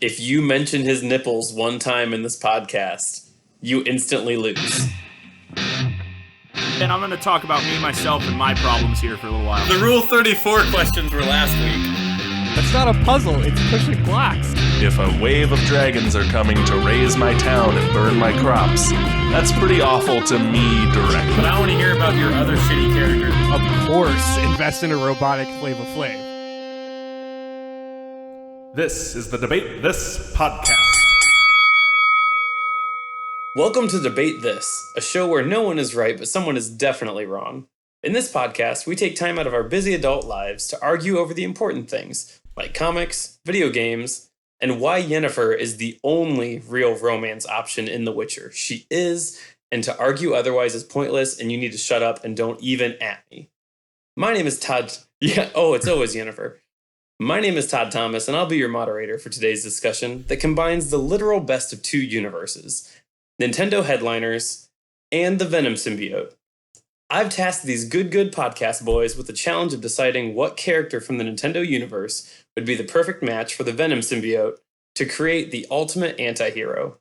If you mention his nipples one time in this podcast, you instantly lose. And I'm going to talk about me, myself, and my problems here for a little while. The Rule 34 questions were last week. That's not a puzzle, it's pushing blocks. If a wave of dragons are coming to raise my town and burn my crops, that's pretty awful to me directly. But I want to hear about your other shitty characters. Of course, invest in a robotic Flava Flav. This is the Debate This podcast. Welcome to Debate This, a show where no one is right, but someone is definitely wrong. In this podcast, we take time out of our busy adult lives to argue over the important things, like comics, video games, and why Yennefer is the only real romance option in The Witcher. She is, and to argue otherwise is pointless, and you need to shut up and don't even at me. My name is Todd. It's always Yennefer. My name is Todd Thomas, and I'll be your moderator for today's discussion that combines the literal best of two universes, Nintendo headliners and the Venom symbiote. I've tasked these good podcast boys with the challenge of deciding what character from the Nintendo universe would be the perfect match for the Venom symbiote to create the ultimate anti-hero.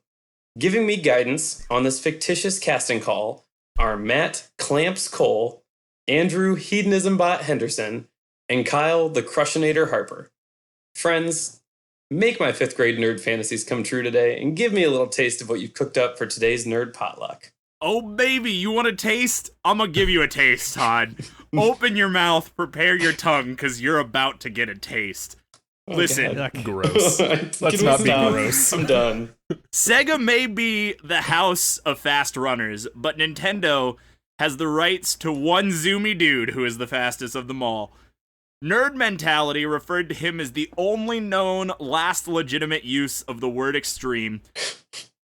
Giving me guidance on this fictitious casting call are Matt Clamps Cole, Andrew Hedonismbot Henderson, and Kyle the Crushinator Harper. Friends, make my 5th grade nerd fantasies come true today and give me a little taste of what you cooked up for today's nerd potluck. Oh, baby, you want a taste? I'm going to give you a taste, Todd. Open your mouth, prepare your tongue, because you're about to get a taste. Oh, Listen. God. Gross. Let's not be gross. I'm done. Sega may be the house of fast runners, but Nintendo has the rights to one zoomy dude who is the fastest of them all. Nerd Mentality referred to him as the only known last legitimate use of the word extreme.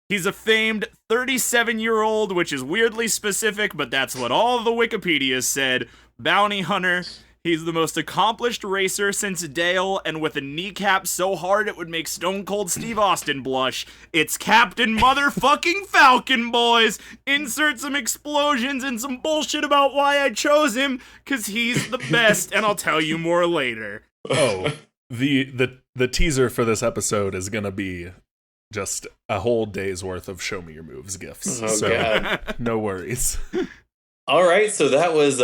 He's a famed 37-year-old, which is weirdly specific, but that's what all the Wikipedias said. Bounty hunter. He's the most accomplished racer since Dale, and with a kneecap so hard it would make Stone Cold Steve Austin blush. It's Captain Motherfucking Falcon, boys! Insert some explosions and some bullshit about why I chose him, cause he's the best, and I'll tell you more later. Oh, the teaser for this episode is gonna be just a whole day's worth of show me your moves gifts. Oh, so God. No worries. All right, so that was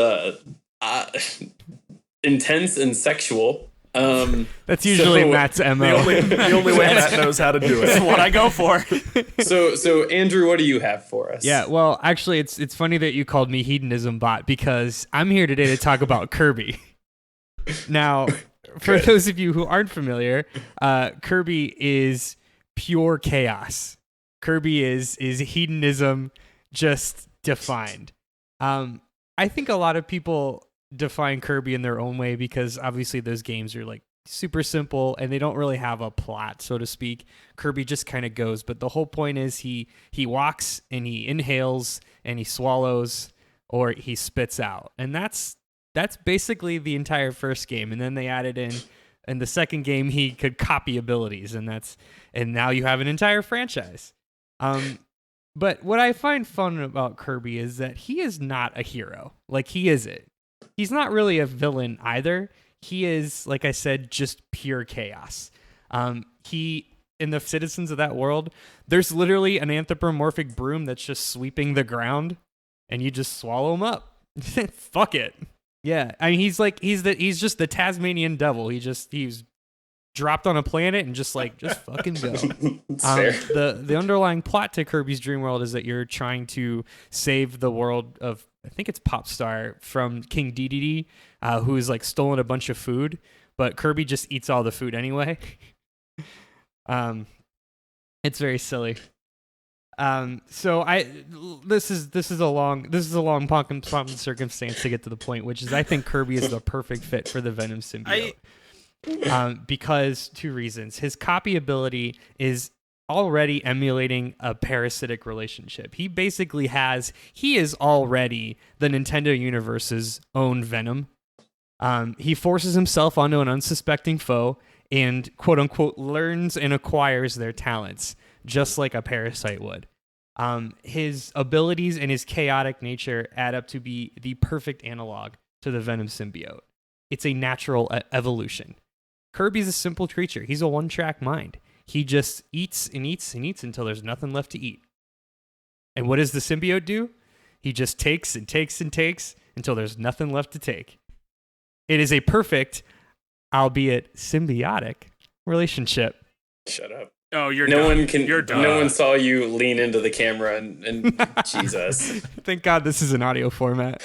intense and sexual. That's usually Matt's MO. The only way Matt knows how to do That's it. what I go for. So Andrew, what do you have for us? Yeah, well, actually, it's funny that you called me Hedonism Bot because I'm here today to talk about Kirby. Now, for those of you who aren't familiar, Kirby is pure chaos. Kirby is hedonism just defined. I think a lot of people define Kirby in their own way because obviously those games are like super simple and they don't really have a plot, so to speak. Kirby just kind of goes, but the whole point is he walks and he inhales and he swallows or he spits out. And that's basically the entire first game. And then they added in the second game he could copy abilities, and now you have an entire franchise. But what I find fun about Kirby is that he is not a hero. Like, he isn't. He's not really a villain either. He is, like I said, just pure chaos. In the citizens of that world, there's literally an anthropomorphic broom that's just sweeping the ground, and you just swallow him up. Fuck it. Yeah, I mean, he's just the Tasmanian devil. He's dropped on a planet and just fucking go. Fair. The underlying plot to Kirby's Dream World is that you're trying to save the world of, I think it's Popstar, from King Dedede, who's like stolen a bunch of food, but Kirby just eats all the food anyway. It's very silly. So this is a long pumpkin circumstance to get to the point, which is I think Kirby is the perfect fit for the Venom symbiote. Because two reasons. His copy ability is already emulating a parasitic relationship. He is already the Nintendo universe's own Venom. He forces himself onto an unsuspecting foe and quote unquote learns and acquires their talents, just like a parasite would. His abilities and his chaotic nature add up to be the perfect analog to the Venom symbiote. It's a natural evolution. Kirby's a simple creature. He's a one-track mind. he just eats and eats and eats until there's nothing left to eat. And what does the symbiote do? He just takes and takes and takes until there's nothing left to take. It is a perfect, albeit symbiotic, relationship. Shut up. Oh, you're no done. one can. You're done. No one saw you lean into the camera and Jesus. Thank God this is an audio format.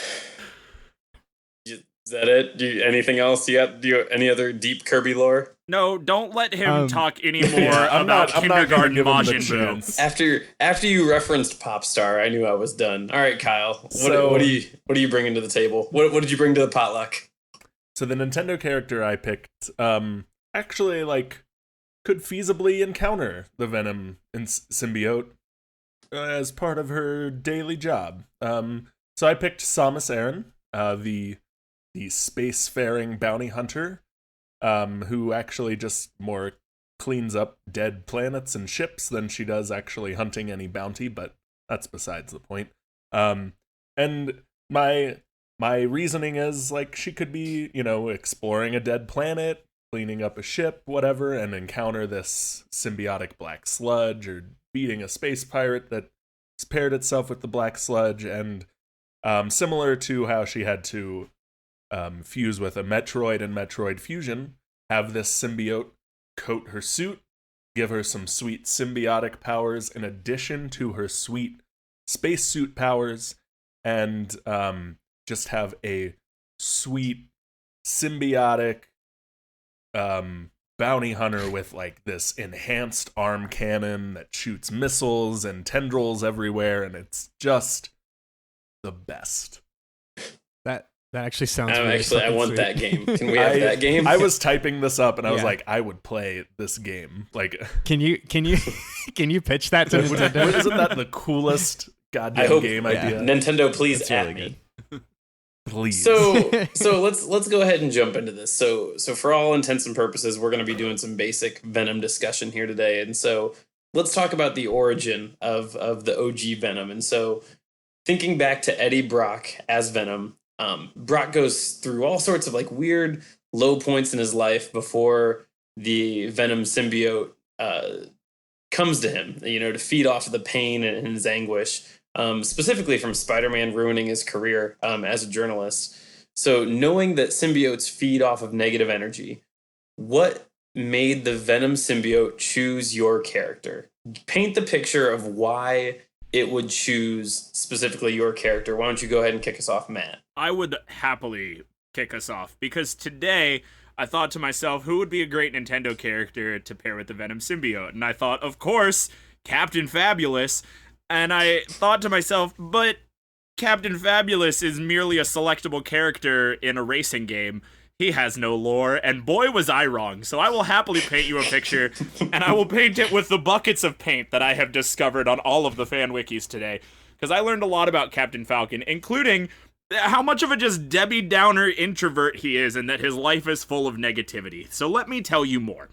Is that it? Anything else? Do you any other deep Kirby lore? No, don't let him talk anymore I'm about not gonna kindergarten give him the Majin Buu. chance. After you referenced Popstar, I knew I was done. All right, Kyle. What are you bringing to the table? What did you bring to the potluck? So the Nintendo character I picked, actually could feasibly encounter the Venom and symbiote as part of her daily job. So I picked Samus Aran, the spacefaring bounty hunter, who actually just more cleans up dead planets and ships than she does actually hunting any bounty, but that's besides the point. And my reasoning is she could be, exploring a dead planet, cleaning up a ship, whatever, and encounter this symbiotic black sludge or beating a space pirate that's paired itself with the black sludge, and similar to how she had to fuse with a Metroid and Metroid Fusion, have this symbiote coat her suit, give her some sweet symbiotic powers in addition to her sweet spacesuit powers, and just have a sweet symbiotic bounty hunter with this enhanced arm cannon that shoots missiles and tendrils everywhere, and it's just the best. That actually sounds really I want sweet. that game. Can we have that game? I was typing this up and I was like, I would play this game. Can you pitch that to Nintendo? Isn't that the coolest goddamn game idea? Nintendo, please That's at really me. Please. So let's go ahead and jump into this. So for all intents and purposes, we're going to be doing some basic Venom discussion here today. And so let's talk about the origin of the OG Venom. And so thinking back to Eddie Brock as Venom, Brock goes through all sorts of weird low points in his life before the Venom symbiote comes to him, to feed off of the pain and his anguish, specifically from Spider-Man ruining his career as a journalist. So knowing that symbiotes feed off of negative energy, what made the Venom symbiote choose your character? Paint the picture of why it would choose specifically your character. Why don't you go ahead and kick us off, Matt? I would happily kick us off because today I thought to myself, who would be a great Nintendo character to pair with the Venom symbiote? And I thought, of course, Captain Fabulous. And I thought to myself, but Captain Fabulous is merely a selectable character in a racing game. He has no lore, and boy was I wrong. So I will happily paint you a picture, and I will paint it with the buckets of paint that I have discovered on all of the fan wikis today. Because I learned a lot about Captain Falcon, including how much of a just Debbie Downer introvert he is, and that his life is full of negativity. So let me tell you more.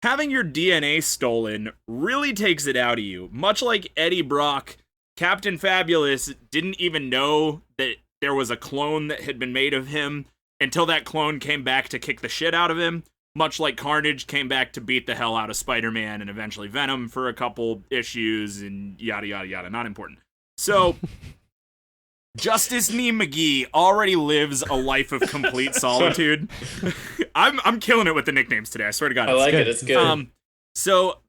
Having your DNA stolen really takes it out of you. Much like Eddie Brock, Captain Fabulous didn't even know that there was a clone that had been made of him until that clone came back to kick the shit out of him. Much like Carnage came back to beat the hell out of Spider-Man and eventually Venom for a couple issues and yada yada yada. Not important. So Justice Nee McGee already lives a life of complete solitude. I'm killing it with the nicknames today. I swear to God. I like it. It's good. So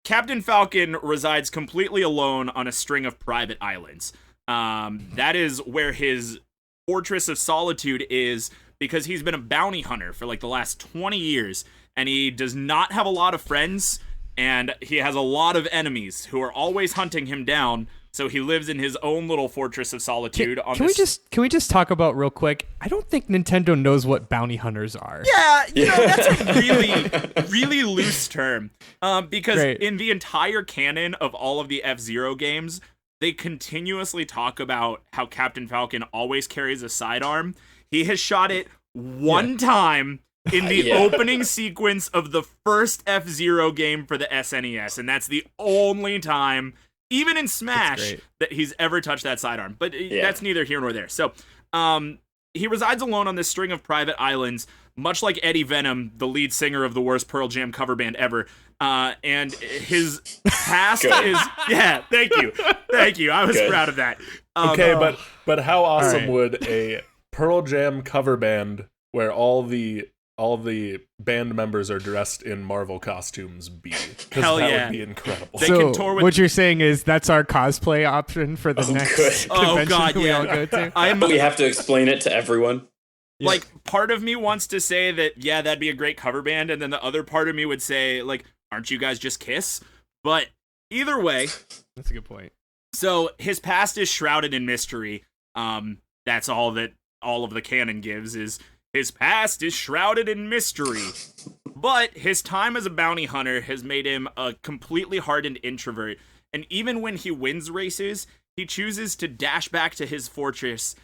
Captain Falcon resides completely alone on a string of private islands. That is where his Fortress of Solitude is, because he's been a bounty hunter for the last 20 years, and he does not have a lot of friends, and he has a lot of enemies who are always hunting him down. So he lives in his own little Fortress of Solitude. Can we just talk about real quick? I don't think Nintendo knows what bounty hunters are. Yeah, that's a really, really loose term. Because in the entire canon of all of the F-Zero games, they continuously talk about how Captain Falcon always carries a sidearm. He has shot it one time in the opening sequence of the first F-Zero game for the SNES, and that's the only time, even in Smash, that he's ever touched that sidearm. But that's neither here nor there. So he resides alone on this string of private islands, much like Eddie Venom, the lead singer of the worst Pearl Jam cover band ever. And his past is thank you. I was proud of that. Okay, but how awesome right. would a Pearl Jam cover band where all the band members are dressed in Marvel costumes be? Because Hell that yeah. would be incredible. They So can tour with- what you're saying is that's our cosplay option for the next good. Oh, convention God, we yeah. all go to? We have to explain it to everyone. Like, part of me wants to say that, yeah, that'd be a great cover band, and then the other part of me would say, like, aren't you guys just Kiss? But either way, That's a good point. so his past is shrouded in mystery. That's all that all of the canon gives is his past is shrouded in mystery. But his time as a bounty hunter has made him a completely hardened introvert, and even when he wins races, he chooses to dash back to his fortress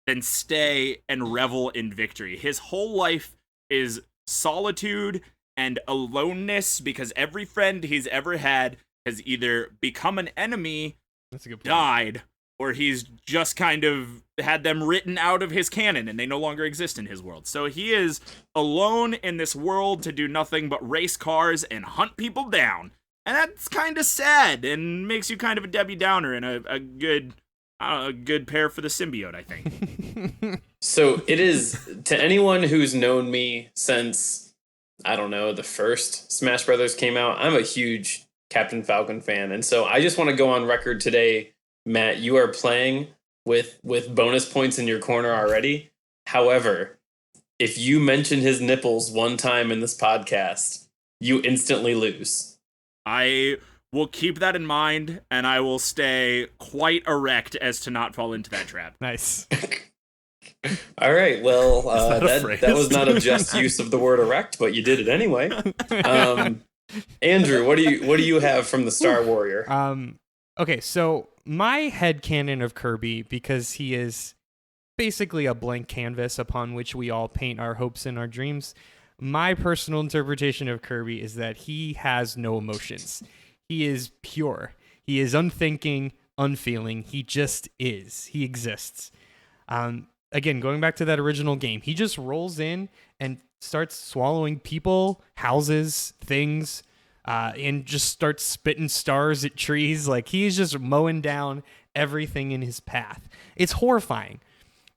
than stay and revel in victory. His whole life is solitude and aloneness because every friend he's ever had has either become an enemy, That's a good point. died, or he's just kind of had them written out of his canon and they no longer exist in his world. So he is alone in this world to do nothing but race cars and hunt people down. And that's kind of sad and makes you kind of a Debbie Downer and a good pair for the symbiote, I think. So it is, to anyone who's known me since, I don't know, the first Smash Brothers came out, I'm a huge Captain Falcon fan. And so I just want to go on record today, Matt, you are playing with bonus points in your corner already. However, if you mention his nipples one time in this podcast, you instantly lose. I will keep that in mind, and I will stay quite erect as to not fall into that trap. Nice. All right, well, that a phrase? that was not a just use of the word erect, but you did it anyway. Andrew, what do you have from the Star Warrior? Okay, so my headcanon of Kirby, because he is basically a blank canvas upon which we all paint our hopes and our dreams, my personal interpretation of Kirby is that he has no emotions. He is pure. He is unthinking, unfeeling. He just is. He exists. Again, going back to that original game, he just rolls in and starts swallowing people, houses, things, and just starts spitting stars at trees. Like, he's just mowing down everything in his path. It's horrifying.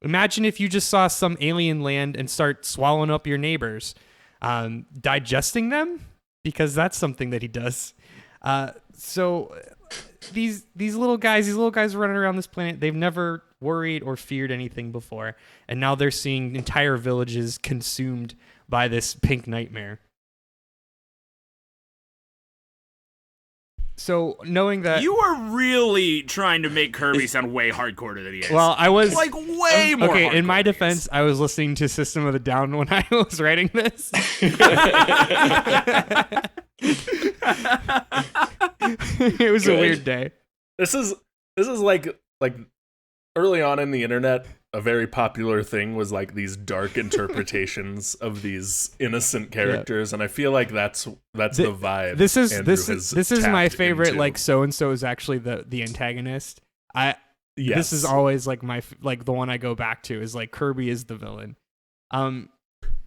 Imagine if you just saw some alien land and start swallowing up your neighbors, digesting them, because that's something that he does. So these little guys running around this planet, they've never worried or feared anything before, and now they're seeing entire villages consumed by this pink nightmare. So knowing that, You are really trying to make Kirby sound way hardcore than he is. well, I was like way more. okay. In hardcore my than he is. defense, I was listening to System of a Down when I was writing this. It was a weird day. This is like early on in the internet, a very popular thing was like these dark interpretations of these innocent characters, and I feel like that's the vibe. This is Andrew this has is my tapped favorite. into. Like, so and so is actually the antagonist. Yes. This is always like the one I go back to is like Kirby is the villain.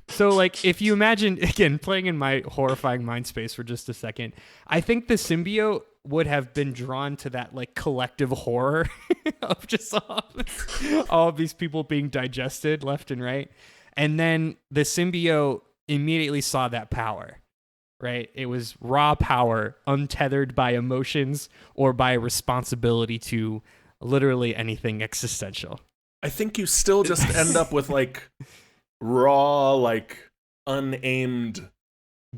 So like if you imagine, again, playing in my horrifying mind space for just a second, I think the symbiote would have been drawn to that like collective horror of just all of these people being digested left and right. And then the symbiote immediately saw that power, right? It was raw power, untethered by emotions or by responsibility to literally anything existential. I think you still just end up with like raw, like unaimed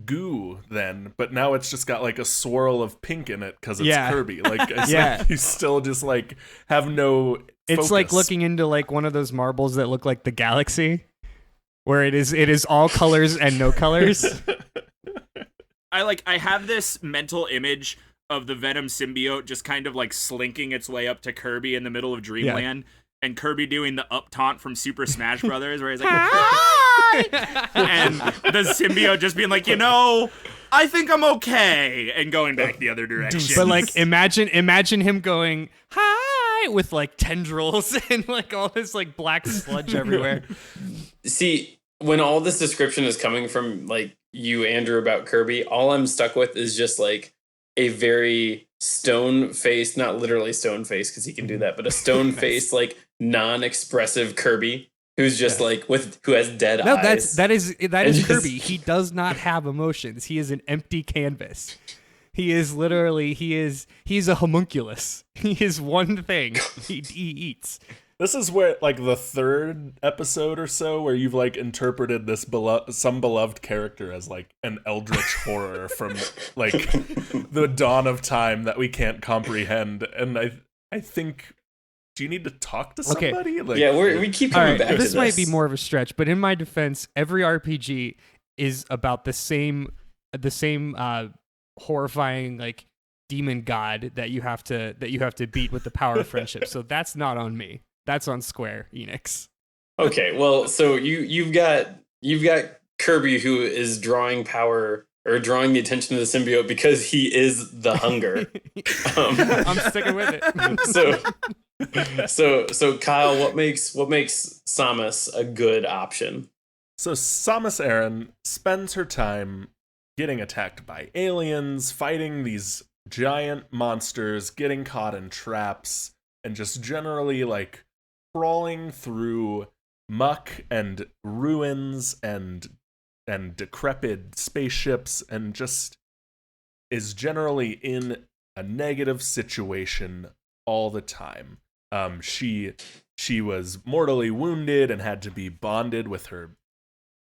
goo then, but now it's just got like a swirl of pink in it because it's Kirby. Like, it's like you still just like have no It's like looking into like one of those marbles that look like the galaxy, where it is all colors and no colors. I have this mental image of the Venom symbiote just kind of like slinking its way up to Kirby in the middle of Dreamland, and Kirby doing the up taunt from Super Smash Brothers, where he's like, "Hi!" and the symbiote just being like, I think I'm okay, and going back the other direction. But like, imagine him going hi with like tendrils and like all this like black sludge everywhere. See, when all this description is coming from like you, Andrew, about Kirby, all I'm stuck with is just like a very stone-faced, not literally stone-faced because he can do that, but a stone-faced, like non-expressive Kirby who's just like who has dead eyes. That is Kirby. He does not have emotions. He is an empty canvas. He is literally he's a homunculus. He is one thing. He eats. This is where, like, the third episode or so where you've, like, interpreted this some beloved character as, like, an eldritch horror from, like, the dawn of time that we can't comprehend. And I think, do you need to talk to somebody? Okay. Like, yeah, we keep coming back to this. This might be more of a stretch, but in my defense, every RPG is about the same horrifying, like, demon god that you have to beat with the power of friendship. So that's not on me. That's on Square Enix. Okay, well, so you've got Kirby who is drawing power or drawing the attention of the symbiote because he is the hunger. I'm sticking with it. So Kyle, what makes Samus a good option? So Samus Aran spends her time getting attacked by aliens, fighting these giant monsters, getting caught in traps, and just generally, like, crawling through muck and ruins and decrepit spaceships, and just is generally in a negative situation all the time. She was mortally wounded and had to be bonded with her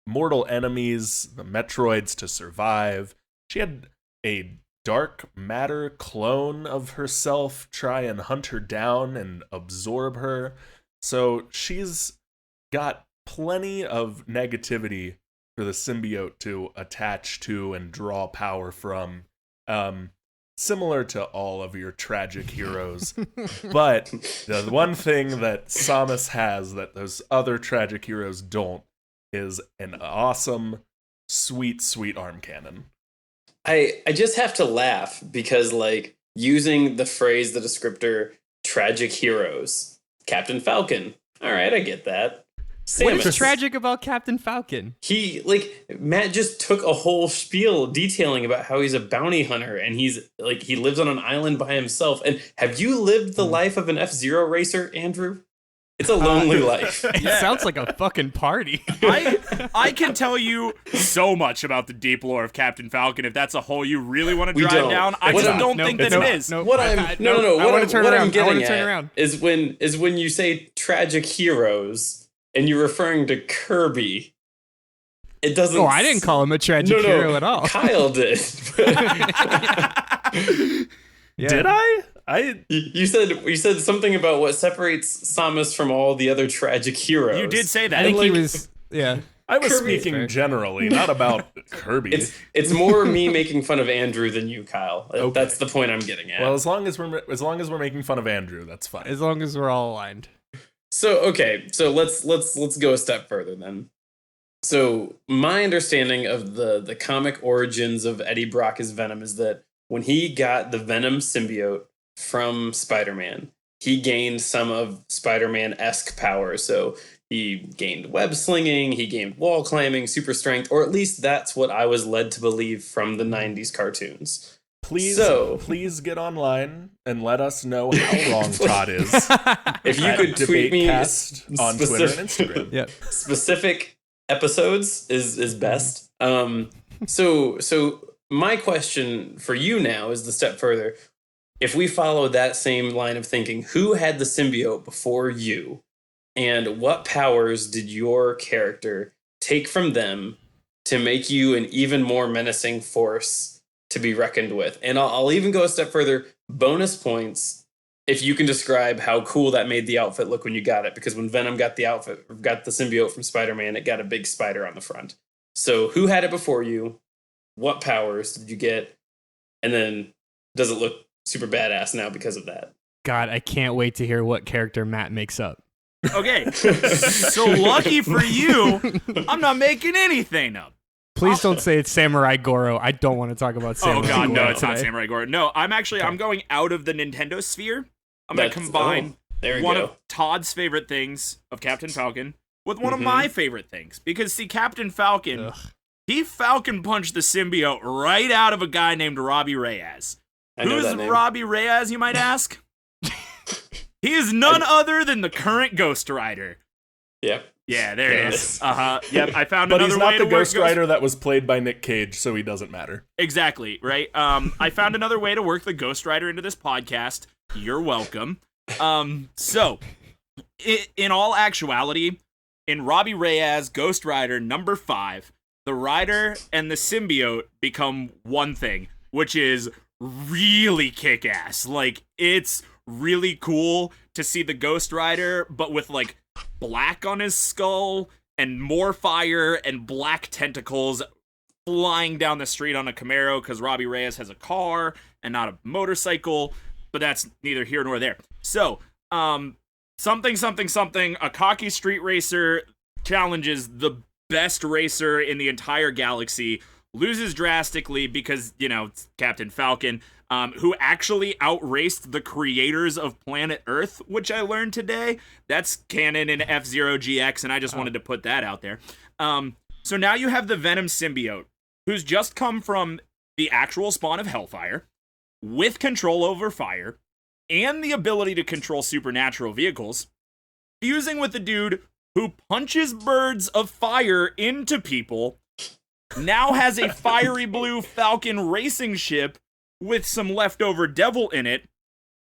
mortal enemies, the Metroids, to survive. She had a dark matter clone of herself try and hunt her down and absorb her. So she's got plenty of negativity for the symbiote to attach to and draw power from, similar to all of your tragic heroes. But the one thing that Samus has that those other tragic heroes don't is an awesome, sweet, sweet arm cannon. I just have to laugh because, like, using the phrase, the descriptor, tragic heroes, Captain Falcon. All right, I get that. Samus. What's tragic about Captain Falcon? Matt just took a whole spiel detailing about how he's a bounty hunter and he's like, he lives on an island by himself. And have you lived the life of an F-Zero racer, Andrew? It's a lonely life. It sounds like a fucking party. I can tell you so much about the deep lore of Captain Falcon if that's a hole you really want to drive down. I just don't think that it is. What I'm getting at is when you say tragic heroes and you're referring to Kirby. It doesn't. Oh, I didn't call him a tragic hero at all. Kyle did. Yeah. Did I? You said something about what separates Samus from all the other tragic heroes. You did say that. I think he was. Yeah. I was speaking generally, not about Kirby. It's more me making fun of Andrew than you, Kyle. Okay. That's the point I'm getting at. Well, as long as we're making fun of Andrew, that's fine. As long as we're all aligned. So let's go a step further then. So my understanding of the comic origins of Eddie Brock as Venom is that when he got the Venom symbiote from Spider-Man, he gained some of Spider-Man-esque power. So he gained web slinging, he gained wall climbing, super strength, or at least that's what I was led to believe from the 90s cartoons. Please get online and let us know how wrong Todd is. If you could tweet me on Twitter and Instagram. Yep. Specific episodes is best. So my question for you now is the step further. If we follow that same line of thinking, who had the symbiote before you? And what powers did your character take from them to make you an even more menacing force to be reckoned with? And I'll even go a step further. Bonus points if you can describe how cool that made the outfit look when you got it. Because when Venom got the symbiote from Spider-Man, it got a big spider on the front. So who had it before you? What powers did you get? And then does it look super badass now because of that? God, I can't wait to hear what character Matt makes up. Okay, so lucky for you, I'm not making anything up. Please don't say it's Samurai Goro. I don't want to talk about Samurai Goro. Oh god, no, Goro it's not today. Samurai Goro. No, I'm going out of the Nintendo sphere. I'm going to combine there we one go. of Todd's favorite things of Captain Falcon with one of my favorite things. Because, see, Captain Falcon, he Falcon punched the symbiote right out of a guy named Robbie Reyes. Who's Robbie Reyes, you might ask? He is none other than the current Ghost Rider. Yep. Yeah, there it is. Yep, I found But another he's not way the to Ghost work Rider that was played by Nick Cage, so he doesn't matter. Exactly, right? I found another way to work the Ghost Rider into this podcast. You're welcome. So, in all actuality, in Robbie Reyes, Ghost Rider number 5, the Rider and the symbiote become one thing, which is really kick-ass. Like, it's really cool to see the Ghost Rider, but with, like, black on his skull and more fire and black tentacles flying down the street on a Camaro because Robbie Reyes has a car and not a motorcycle, but that's neither here nor there. So, something, a cocky street racer challenges the best racer in the entire galaxy, loses drastically because, you know, it's Captain Falcon, who actually outraced the creators of Planet Earth, which I learned today. That's canon in F-Zero GX, and I just wanted to put that out there. So now you have the Venom symbiote, who's just come from the actual spawn of Hellfire, with control over fire, and the ability to control supernatural vehicles, fusing with the dude who punches birds of fire into people, now has a fiery blue Falcon racing ship with some leftover devil in it,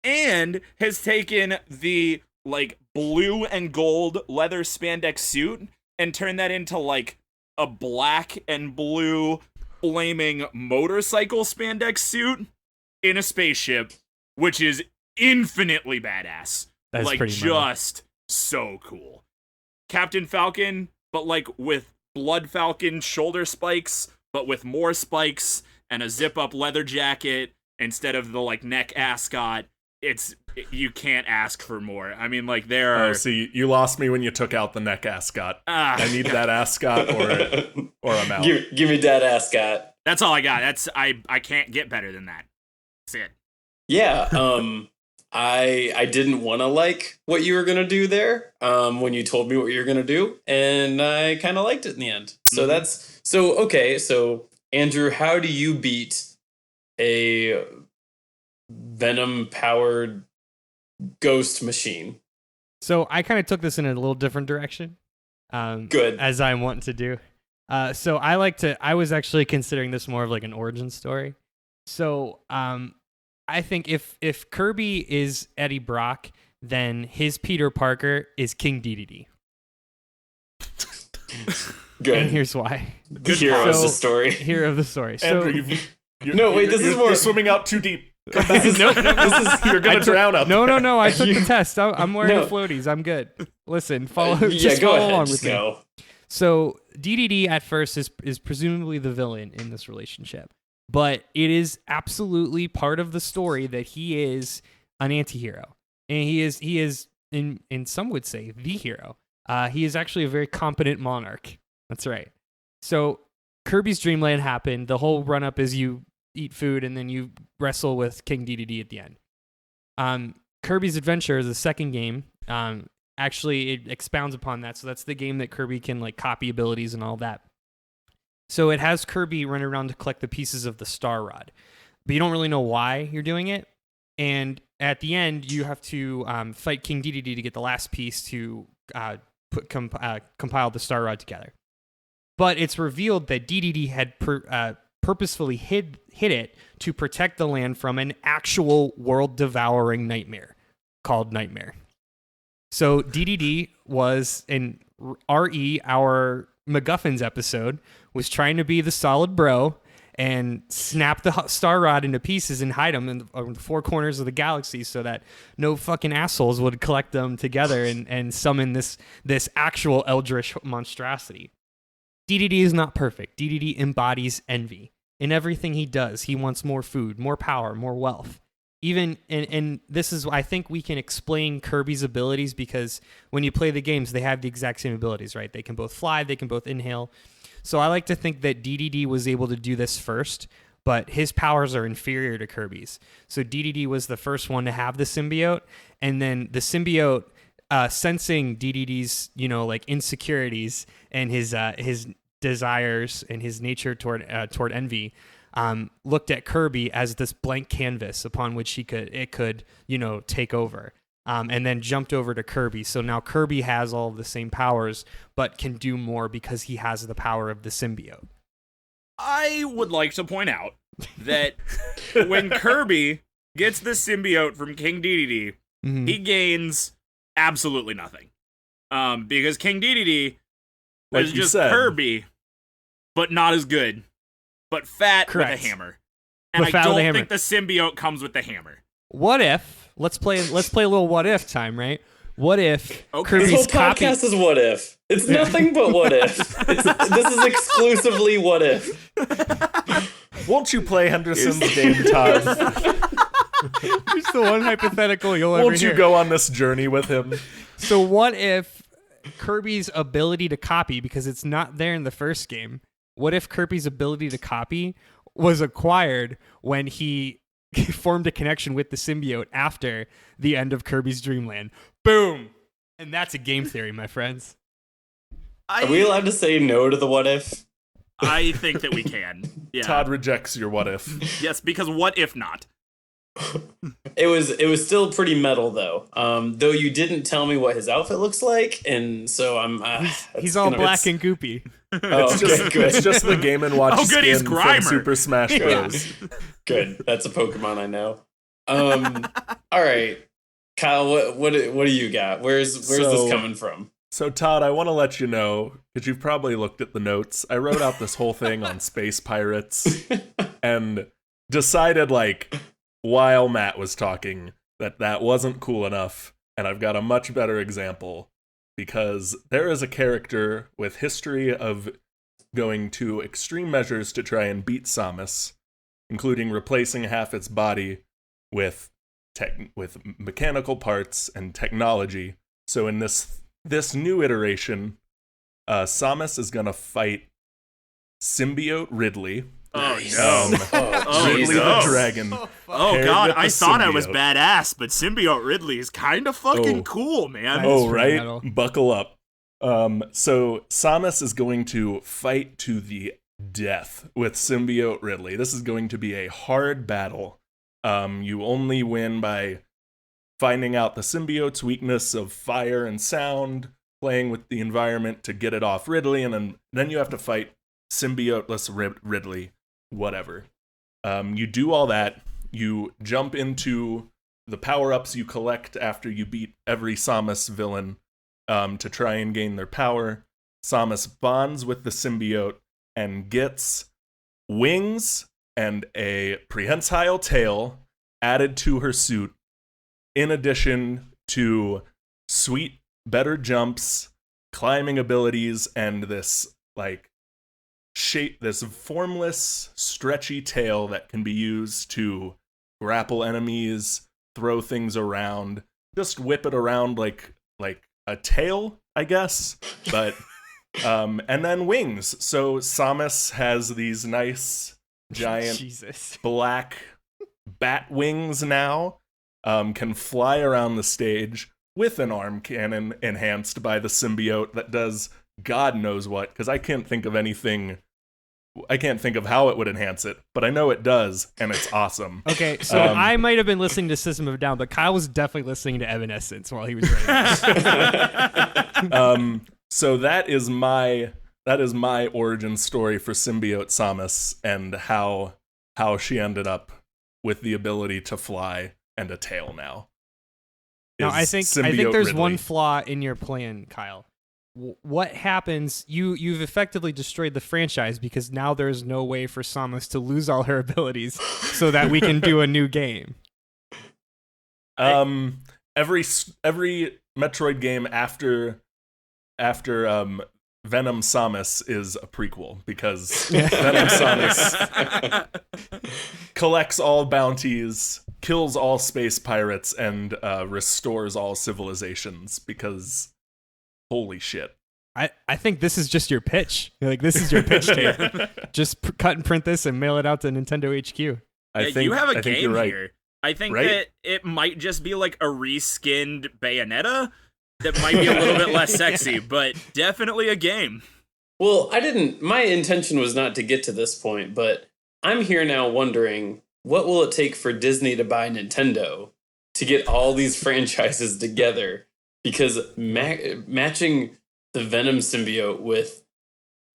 and has taken the, like, blue and gold leather spandex suit and turned that into, like, a black and blue flaming motorcycle spandex suit in a spaceship, which is infinitely badass. That's like, pretty just so cool. Captain Falcon, but, like, with Blood Falcon shoulder spikes, but with more spikes and a zip-up leather jacket instead of the, like, neck ascot. You can't ask for more. I mean, like, there are... Oh, see, you lost me when you took out the neck ascot. I need that ascot or I'm out. Give me that ascot. That's all I got. I can't get better than that. That's it. Yeah, I didn't want to like what you were going to do there when you told me what you were going to do, and I kind of liked it in the end. So okay, so Andrew, how do you beat a Venom-powered ghost machine? So I kind of took this in a little different direction. Good. As I want to do. So I was actually considering this more of like an origin story. So I think if Kirby is Eddie Brock, then his Peter Parker is King DDD. Good. And here's why. Hero of the story. Hero of the story. So, Andrew, you're swimming out too deep. no, You're gonna drown up. No. I took the test. I'm wearing the floaties. I'm good. Listen, follow along with me. So DDD at first is presumably the villain in this relationship, but it is absolutely part of the story that he is an anti-hero, and he is in some would say the hero. He is actually a very competent monarch. That's right. So Kirby's Dreamland happened. The whole run-up is you eat food and then you wrestle with King DDD at the end. Kirby's Adventure is the second game. Actually, it expounds upon that. So that's the game that Kirby can like copy abilities and all that. So it has Kirby run around to collect the pieces of the Star Rod, but you don't really know why you're doing it. And at the end, you have to fight King DDD to get the last piece to compile the Star Rod together. But it's revealed that DDD had purposefully hid it to protect the land from an actual world-devouring nightmare called Nightmare. So DDD was in RE, our MacGuffins episode, was trying to be the solid bro and snap the Star Rod into pieces and hide them in the four corners of the galaxy so that no fucking assholes would collect them together and summon this actual eldritch monstrosity. DDD is not perfect. DDD embodies envy. In everything he does, he wants more food, more power, more wealth. Even, and this is, I think we can explain Kirby's abilities because when you play the games, they have the exact same abilities, right? They can both fly, they can both inhale. So I like to think that DDD was able to do this first, but his powers are inferior to Kirby's. So DDD was the first one to have the symbiote, and then the symbiote sensing DDD's, like insecurities and his desires and his nature toward envy, looked at Kirby as this blank canvas upon which it could take over. And then jumped over to Kirby. So now Kirby has all of the same powers, but can do more because he has the power of the symbiote. I would like to point out that when Kirby gets the symbiote from King Dedede, he gains absolutely nothing. Because King Dedede was just Kirby, but not as good, but fat. Correct. With a hammer. And I don't think the symbiote comes with the hammer. What if? Let's play a little what if time, right? What if Kirby's this whole podcast is what if. It's nothing but what if. This is exclusively what if. Won't you play Henderson's game, Todd? It's the one hypothetical you'll ever hear. Won't you go on this journey with him? So what if Kirby's ability to copy, because it's not there in the first game, what if Kirby's ability to copy was acquired when he formed a connection with the symbiote after the end of Kirby's Dreamland? Boom! And that's a game theory, my friends. Are we allowed to say no to the what if? I think that we can. Yeah. Todd rejects your what if. Yes, because what if not? It was still pretty metal though. Though you didn't tell me what his outfit looks like, and so he's all black and goopy. It's just the Game & Watch skin from Super Smash Bros. Yeah. Good. That's a Pokemon I know. All right, Kyle. What do you got? Where's this coming from? So Todd, I want to let you know, because you've probably looked at the notes, I wrote out this whole thing on space pirates and decided, while Matt was talking, that wasn't cool enough, and I've got a much better example, because there is a character with history of going to extreme measures to try and beat Samus, including replacing half its body with mechanical parts and technology. So in this new iteration, Samus is gonna fight Symbiote Ridley. Oh no! Ridley the dragon. Oh god! I thought I was badass, but Symbiote Ridley is kind of fucking cool, man. Oh right, buckle up. So Samus is going to fight to the death with Symbiote Ridley. This is going to be a hard battle. You only win by finding out the symbiote's weakness of fire and sound, playing with the environment to get it off Ridley, and then you have to fight symbioteless Ridley, whatever. You do all that. You jump into the power-ups you collect after you beat every Samus villain to try and gain their power. Samus bonds with the symbiote and gets wings and a prehensile tail added to her suit, in addition to sweet, better jumps, climbing abilities, and this formless, stretchy tail that can be used to grapple enemies, throw things around, just whip it around like a tail, I guess. But and then wings. So Samus has these nice giant black bat wings now. Can fly around the stage with an arm cannon enhanced by the symbiote that does God knows what, because I can't think of how it would enhance it, but I know it does, and it's awesome. Okay, so I might have been listening to System of a Down, but Kyle was definitely listening to Evanescence while he was writing. So that is my origin story for Symbiote Samus, and how she ended up with the ability to fly and a tail now. Now I think there's Ridley. One flaw in your plan, Kyle. What happens? You've effectively destroyed the franchise, because now there's no way for Samus to lose all her abilities, so that we can do a new game. Every Metroid game after Venom Samus is a prequel, because Venom Samus collects all bounties, kills all space pirates, and restores all civilizations, because holy shit. I think this is just your pitch. This is your pitch tape. Just cut and print this and mail it out to Nintendo HQ. I think you have a game here. I think that it might just be like a reskinned Bayonetta, that might be a little bit less sexy, but definitely a game. Well, my intention was not to get to this point, but I'm here now wondering, what will it take for Disney to buy Nintendo to get all these franchises together? Because matching the Venom symbiote with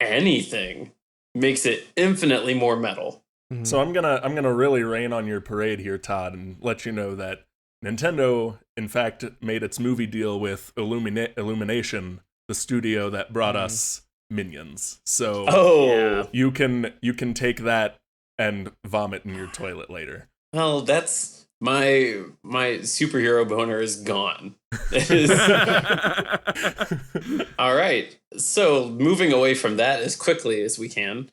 anything makes it infinitely more metal. So I'm gonna really rain on your parade here, Todd, and let you know that Nintendo, in fact, made its movie deal with Illumination, the studio that brought us Minions. So you can take that and vomit in your toilet later. Well, that's my superhero boner is gone. All right. So moving away from that as quickly as we can.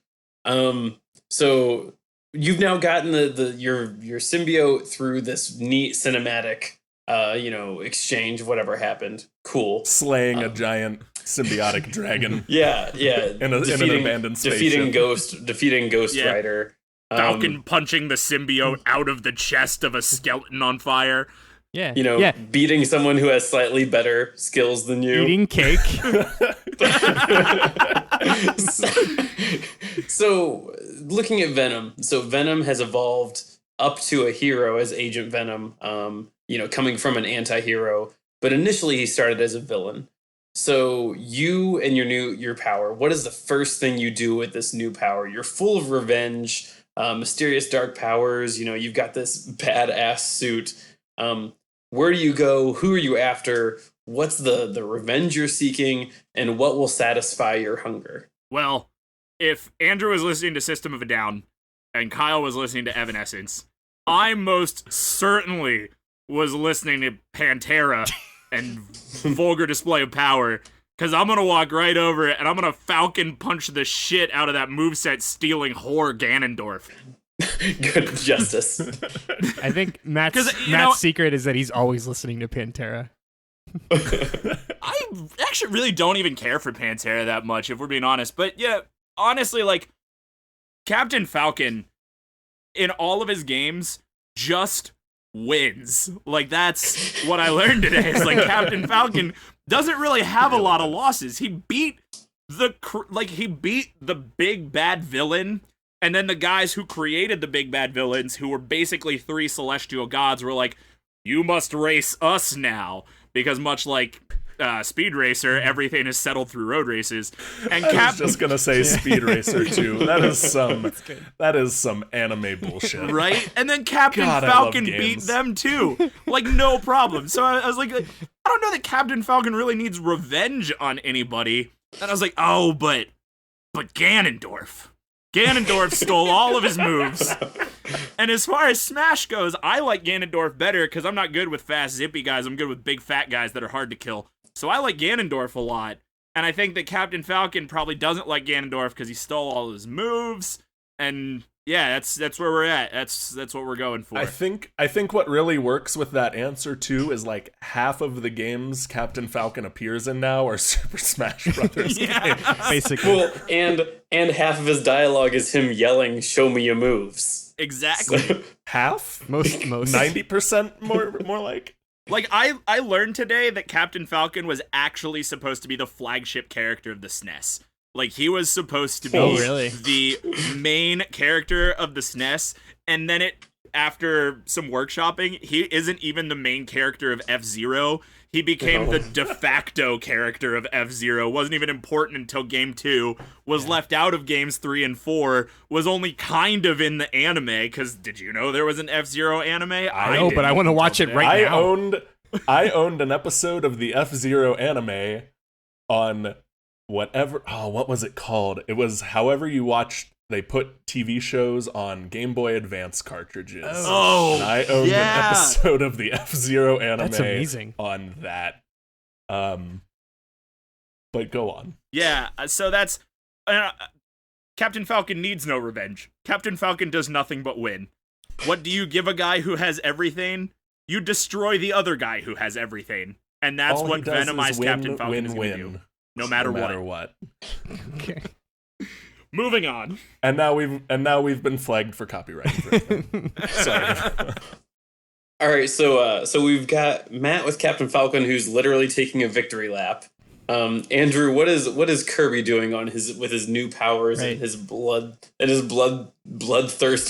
So you've now gotten your symbiote through this neat cinematic exchange of whatever happened. Cool. Slaying a giant symbiotic dragon. Yeah. in an abandoned spaceship. Defeating Ghost Rider. Falcon punching the symbiote out of the chest of a skeleton on fire. Yeah. Beating someone who has slightly better skills than you. Eating cake. So, looking at Venom. So, Venom has evolved up to a hero as Agent Venom, coming from an anti-hero. But initially, he started as a villain. So, you and your power, what is the first thing you do with this new power? You're full of revenge, mysterious dark powers. You've got this badass suit. Where do you go? Who are you after? What's the revenge you're seeking? And what will satisfy your hunger? Well, if Andrew was listening to System of a Down and Kyle was listening to Evanescence, I most certainly was listening to Pantera and Vulgar Display of Power, because I'm going to walk right over it and I'm going to Falcon punch the shit out of that moveset stealing whore Ganondorf. Good justice. I think Matt's secret is that he's always listening to Pantera. I actually really don't even care for Pantera that much, if we're being honest. But yeah, honestly, like, Captain Falcon, in all of his games, just wins. Like, that's what I learned today. Is like, Captain Falcon doesn't really have a lot of losses. He beat the big bad villain. And then the guys who created the big bad villains, who were basically 3 celestial gods, were like, you must race us now. Because much like Speed Racer, everything is settled through road races. And I was just gonna say Speed Racer too. That is some anime bullshit, right? And then Captain Falcon beat them too, like no problem. So I was like, I don't know that Captain Falcon really needs revenge on anybody. And I was like, oh, but Ganondorf. Ganondorf stole all of his moves. And as far as Smash goes, I like Ganondorf better because I'm not good with fast, zippy guys. I'm good with big, fat guys that are hard to kill. So I like Ganondorf a lot. And I think that Captain Falcon probably doesn't like Ganondorf because he stole all his moves. And yeah, that's where we're at. That's what we're going for. I think what really works with that answer too is like half of the games Captain Falcon appears in now are Super Smash Brothers games. Basically. Well, and half of his dialogue is him yelling, "Show me your moves." Exactly. So, Half? Most 90% more like. Like, I learned today that Captain Falcon was actually supposed to be the flagship character of the SNES. Like, he was supposed to be the main character of the SNES, and then after some workshopping, he isn't even the main character of F-Zero. He became the de facto character of F-Zero, wasn't even important until Game 2, was left out of Games 3 and 4, was only kind of in the anime, because did you know there was an F-Zero anime? I know, but I want to watch it right now. I owned an episode of the F-Zero anime on whatever, what was it called? It was however you watched, they put TV shows on Game Boy Advance cartridges. Oh, and I owned an episode of the F-Zero anime. That's amazing. On that. But go on. Yeah, so that's... Captain Falcon needs no revenge. Captain Falcon does nothing but win. What do you give a guy who has everything? You destroy the other guy who has everything. And that's All what he does Venomized is win, Captain Falcon is going to win. do. No matter what. Okay. Moving on. And now we've been flagged for copyright infringement. Sorry. All right, so we've got Matt with Captain Falcon, who's literally taking a victory lap. Andrew, what is Kirby doing on with his new powers Right. and his bloodthirst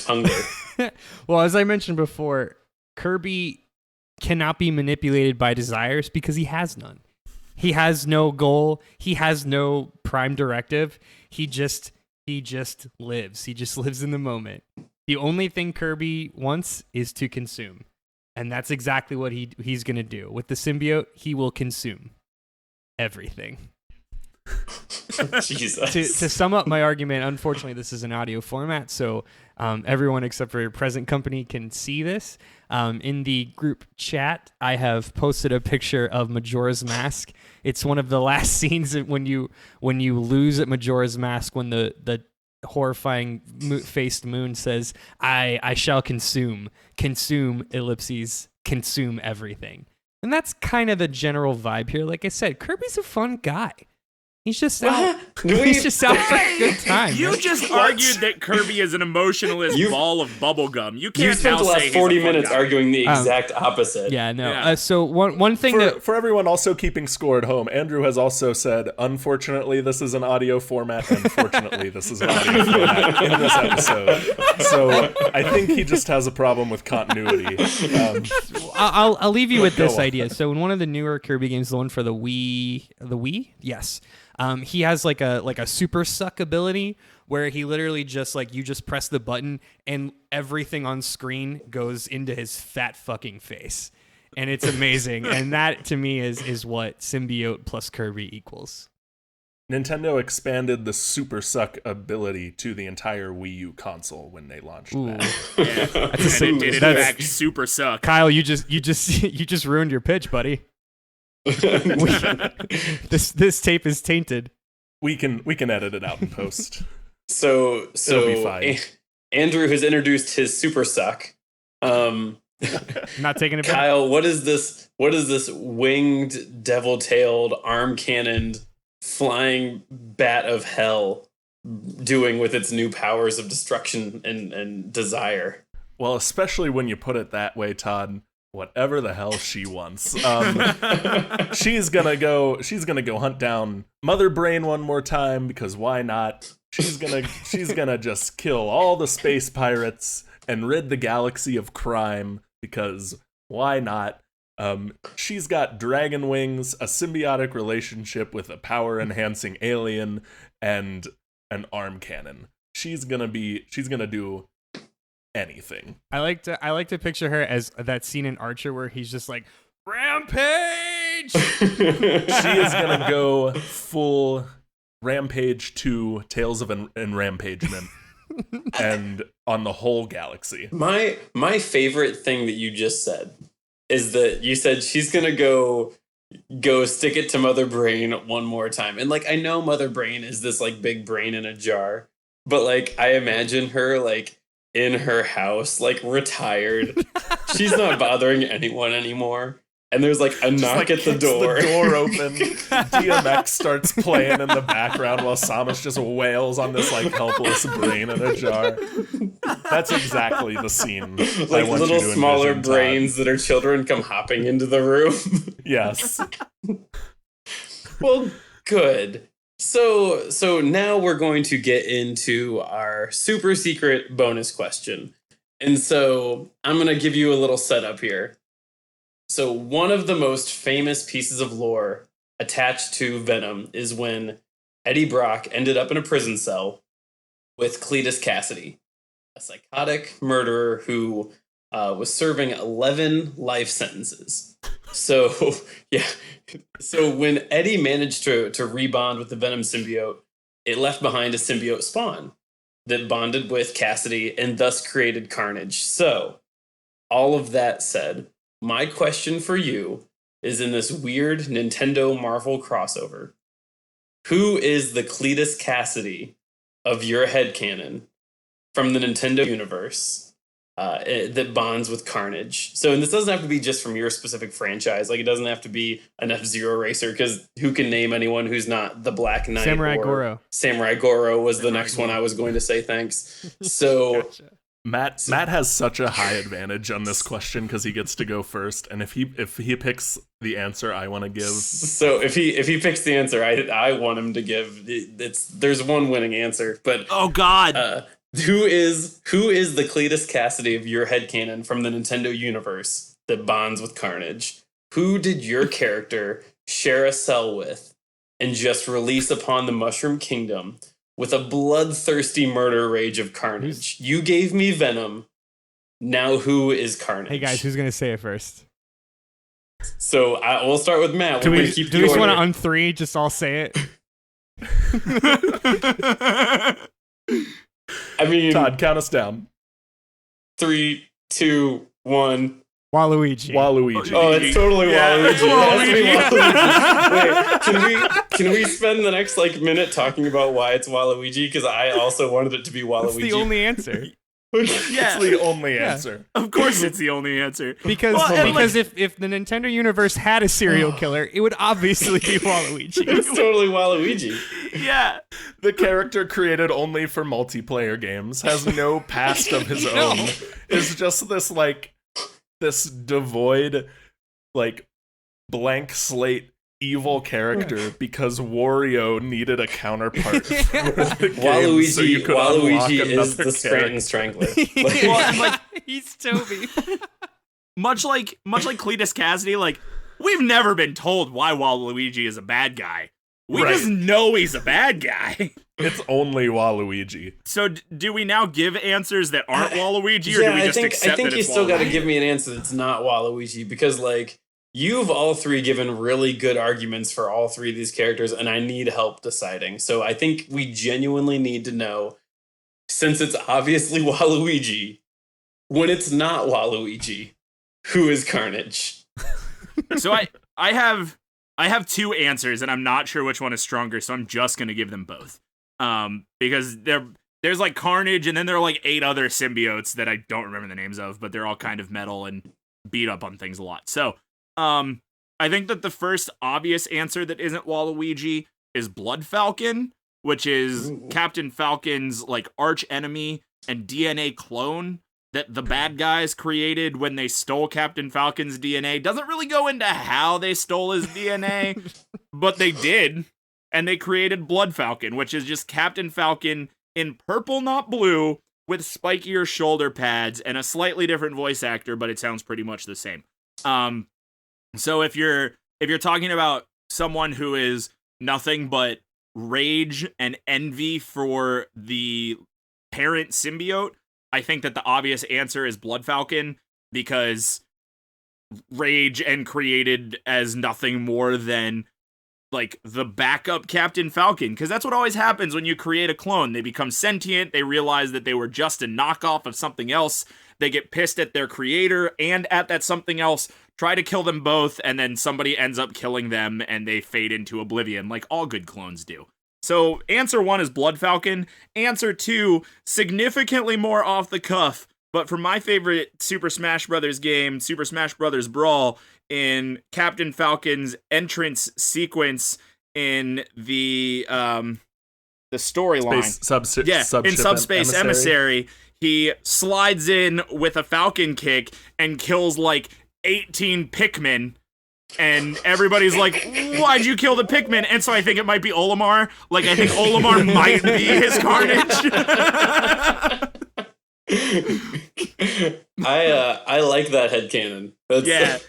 hunger? Well, as I mentioned before, Kirby cannot be manipulated by desires because he has none. He has no goal. He has no prime directive. He just lives. He just lives in the moment. The only thing Kirby wants is to consume. And that's exactly what he's going to do. With the symbiote, he will consume everything. Jesus. To sum up my argument, unfortunately, this is an audio format, so everyone except for your present company can see this. In the group chat, I have posted a picture of Majora's Mask. It's one of the last scenes when you lose at Majora's Mask, when the horrifying faced moon says, I shall consume ellipses, consume everything. And that's kind of the general vibe here. Like I said, Kirby's a fun guy. He's just out. He's just out for a good time. You just argued that Kirby is an emotionless ball of bubblegum. You can't You spent now the say last he's 40 a fun minutes guy. arguing the exact opposite. Yeah, no. Yeah. So one thing For everyone also keeping score at home, Andrew has also said, unfortunately, this is an audio format, and fortunately, this is an audio format in this episode. So I think he just has a problem with continuity. I'll leave you with this on. idea. So in one of the newer Kirby games, the one for the Wii, yes, he has like a super suck ability where he literally just you just press the button and everything on screen goes into his fat fucking face, and it's amazing. And that to me is what Symbiote plus Kirby equals. Nintendo expanded the Super Suck ability to the entire Wii U console when they launched that. And it did in fact super suck. Kyle, you just ruined your pitch, buddy. This tape is tainted. We can edit it out in post. So It'll be fine. Andrew has introduced his super suck. Not taking it back. Kyle, what is this winged, devil-tailed, arm-cannoned, flying bat of hell doing with its new powers of destruction and desire? Well, especially when you put it that way, Todd. Whatever the hell she wants. She's gonna go hunt down Mother Brain one more time, because why not? She's gonna just kill all the space pirates and rid the galaxy of crime, because why not? She's got dragon wings, a symbiotic relationship with a power enhancing alien, and an arm cannon. She's gonna do anything. I like to picture her as that scene in Archer where he's just like, Rampage! She is gonna go full Rampage 2 Tales of Enrampagement and on the whole galaxy. My favorite thing that you just said is that you said she's gonna go stick it to Mother Brain one more time. And I know Mother Brain is this big brain in a jar, but I imagine her in her house, retired. She's not bothering anyone anymore. And there's a knock at the door. The door open. DMX starts playing in the background while Samus just wails on this helpless brain in a jar. That's exactly the scene. I want little you to smaller envision, Todd. brains that are children come hopping into the room. Yes. Well, good. So now we're going to get into our super secret bonus question. And so I'm going to give you a little setup here. So one of the most famous pieces of lore attached to Venom is when Eddie Brock ended up in a prison cell with Cletus Cassidy, a psychotic murderer who was serving 11 life sentences. So, yeah. So when Eddie managed to rebond with the Venom symbiote, it left behind a symbiote spawn that bonded with Cassidy and thus created Carnage. So, all of that said, my question for you is, in this weird Nintendo Marvel crossover, who is the Cletus Cassidy of your headcanon from the Nintendo universe that bonds with Carnage? So, and this doesn't have to be just from your specific franchise. It doesn't have to be an F-Zero racer, because who can name anyone who's not the Black Knight? Samurai Goro. Samurai Goro was the next one I was going to say, thanks. So, Gotcha. Matt has such a high advantage on this question because he gets to go first, and if he picks the answer I want to give, so if he picks the answer I want him to give, there's one winning answer, but Oh God. who is the Cletus Cassidy of your headcanon from the Nintendo universe that bonds with Carnage? Who did your character share a cell with and just release upon the Mushroom Kingdom with a bloodthirsty murder rage of carnage? You gave me Venom. Now who is Carnage? Hey guys, who's gonna say it first? So we'll start with Matt. Do we keep just want to on three? Just all say it. I mean, Todd, count us down. 3, 2, 1. Waluigi. Oh, it's totally Waluigi. It has to be Waluigi. Wait, can we spend the next minute talking about why it's Waluigi? Because I also wanted it to be Waluigi. That's the only answer. It's the only answer. Of course it's the only answer. Because if the Nintendo universe had a serial killer, it would obviously be Waluigi. It's totally Waluigi. Yeah. The character created only for multiplayer games, has no past of his own, is just this devoid, blank slate evil character because Wario needed a counterpart. Waluigi is the Scranton Strangler. He's Toby. much like Cletus Cassidy, we've never been told why Waluigi is a bad guy. We just know he's a bad guy. It's only Waluigi. So do we now give answers that aren't Waluigi, or do we just accept I think that you it's still got to Waluigi? give me an answer that's not Waluigi, because you've all three given really good arguments for all three of these characters, and I need help deciding. So I think we genuinely need to know, since it's obviously Waluigi, when it's not Waluigi, who is Carnage? So I have two answers, and I'm not sure which one is stronger, so I'm just going to give them both. Because there's Carnage, and then there are 8 other symbiotes that I don't remember the names of, but they're all kind of metal and beat up on things a lot. So, I think that the first obvious answer that isn't Waluigi is Blood Falcon, which is Captain Falcon's arch enemy and DNA clone that the bad guys created when they stole Captain Falcon's DNA. Doesn't really go into how they stole his DNA, but they did. And they created Blood Falcon, which is just Captain Falcon in purple, not blue, with spikier shoulder pads and a slightly different voice actor, but it sounds pretty much the same. So if you're talking about someone who is nothing but rage and envy for the parent symbiote, I think that the obvious answer is Blood Falcon, because rage and created as nothing more than the backup Captain Falcon, because that's what always happens when you create a clone. They become sentient, they realize that they were just a knockoff of something else, they get pissed at their creator and at that something else, try to kill them both, and then somebody ends up killing them and they fade into oblivion, like all good clones do. So answer 1 is Blood Falcon. Answer 2, significantly more off the cuff, but for my favorite Super Smash Bros. Game, Super Smash Bros. Brawl, in Captain Falcon's entrance sequence in the storyline. In Subspace Emissary, he slides in with a Falcon kick and kills 18 Pikmin. And everybody's like, why'd you kill the Pikmin? And so I think it might be Olimar. I think Olimar might be his Carnage. I like that headcanon. Yeah.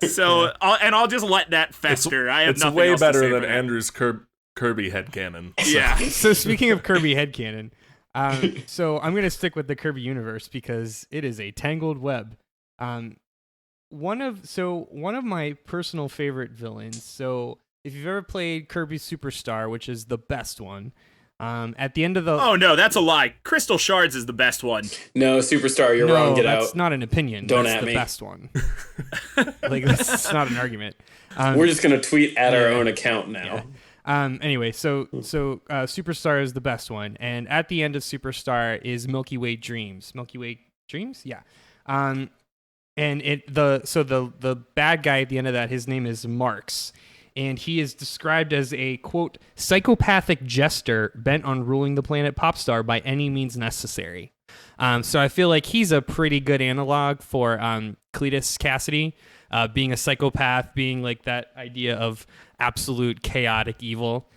So I'll just let that fester. It's way better than Andrew's Kirby headcanon. Yeah. So speaking of Kirby headcanon, so I'm gonna stick with the Kirby universe because it is a tangled web. One of my personal favorite villains. So if you've ever played Kirby Superstar, which is the best one, at the end of the Oh no, that's a lie. Crystal Shards is the best one. No, Superstar, you're wrong. Get out. That's not an opinion. Don't that's at the me. best one. That's not an argument. We're just gonna tweet at our own account now. Yeah. Anyway, so Superstar is the best one, and at the end of Superstar is Milky Way Dreams. Milky Way Dreams, yeah. And the bad guy at the end of that, his name is Marx, and he is described as a, quote, psychopathic jester bent on ruling the planet Popstar by any means necessary. So I feel like he's a pretty good analog for Cletus Cassidy, being a psychopath, being like that idea of absolute chaotic evil,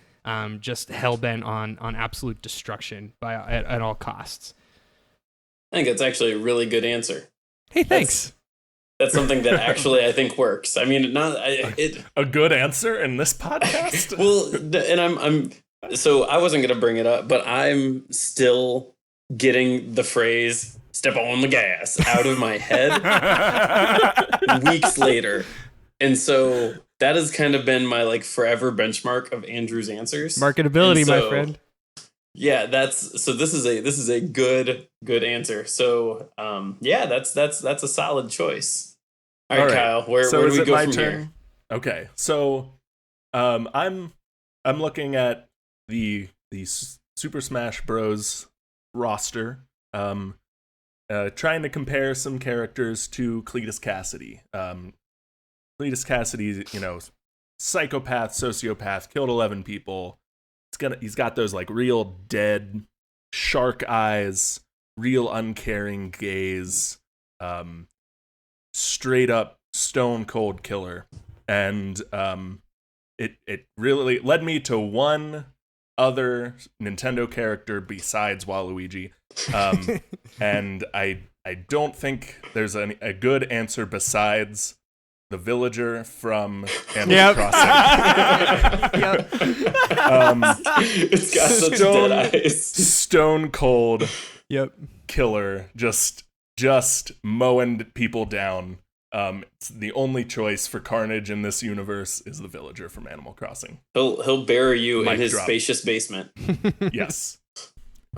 just hell-bent on absolute destruction at all costs. I think that's actually a really good answer. Hey, thanks. That's something that actually I think works. I mean, a good answer in this podcast. Well, and I'm so I wasn't gonna bring it up, but I'm still getting the phrase "step on the gas" out of my head weeks later, and so that has kind of been my like forever benchmark of Andrew's answers. Marketability, my friend. Yeah, this is a good answer. So yeah, that's a solid choice. All right, Kyle, where do we go from here? Okay, so I'm looking at the Super Smash Bros. Roster, trying to compare some characters to Cletus Cassidy. Cletus Cassidy, psychopath, sociopath, killed 11 people. He's got those like real dead shark eyes, real uncaring gaze, straight up stone cold killer. And it really led me to one other Nintendo character besides Waluigi. And I don't think there's a good answer besides the villager from Animal Crossing. Yep. It's got such dead eyes. Stone cold Yep. killer, just mowing people down. It's the only choice for carnage in this universe is the villager from Animal Crossing. He'll bury you in his drop. spacious basement. Yes.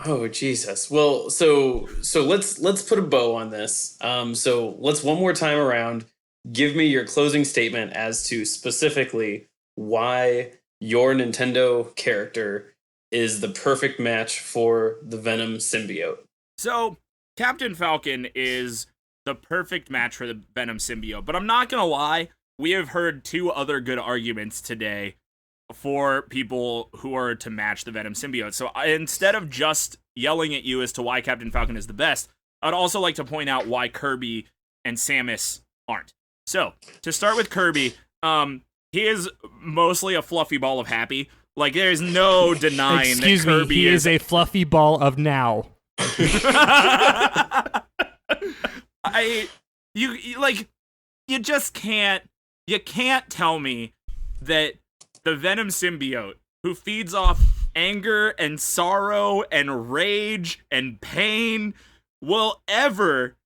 Oh Jesus! Well, so let's put a bow on this. So let's one more time around. Give me your closing statement as to specifically why your Nintendo character is the perfect match for the Venom symbiote. So Captain Falcon is the perfect match for the Venom symbiote, but I'm not gonna lie, we have heard two other good arguments today for people who are to match the Venom symbiote. So instead of just yelling at you as to why Captain Falcon is the best, I'd also like to point out why Kirby and Samus aren't. So to start with Kirby, he is mostly a fluffy ball of happy. Like there's no denying that Kirby he is a fluffy ball of now. You can't tell me that the Venom symbiote, who feeds off anger and sorrow and rage and pain, will ever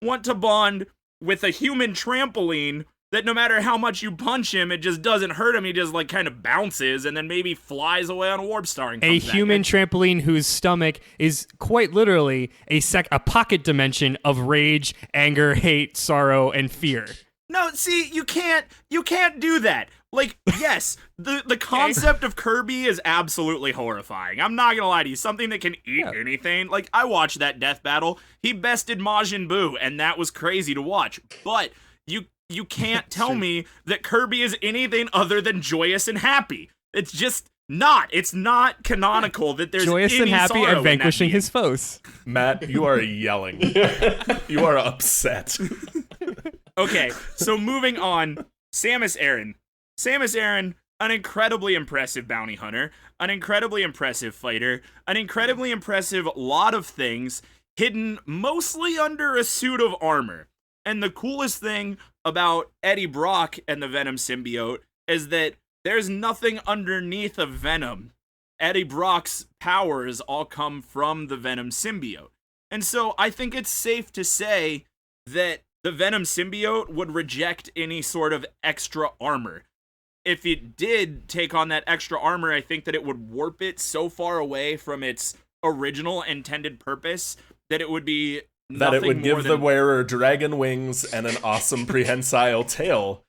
want to bond with a human trampoline that no matter how much you punch him, it just doesn't hurt him. He just like kind of bounces and then maybe flies away on a warp star and comes a human trampoline whose stomach is quite literally a pocket dimension of rage, anger, hate, sorrow, and fear. No, see, you can't do that. Like, yes, the concept of Kirby is absolutely horrifying. I'm not gonna lie to you. Something that can eat anything. Like, I watched that death battle. He bested Majin Buu, and that was crazy to watch. But you can't tell me that Kirby is anything other than joyous and happy. It's just not. It's not canonical that there's joyous any and happy sorrow and vanquishing his foes. Matt, you are yelling. You are upset. Okay, so moving on, Samus Aran. Samus Aran, an incredibly impressive bounty hunter, an incredibly impressive fighter, an incredibly impressive lot of things, hidden mostly under a suit of armor. And the coolest thing about Eddie Brock and the Venom symbiote is that there's nothing underneath of Venom. Eddie Brock's powers all come from the Venom symbiote. And so I think it's safe to say that the Venom symbiote would reject any sort of extra armor. If it did take on that extra armor, I think that it would warp it so far away from its original intended purpose that it would be that it would give the wearer dragon wings and an awesome prehensile tail.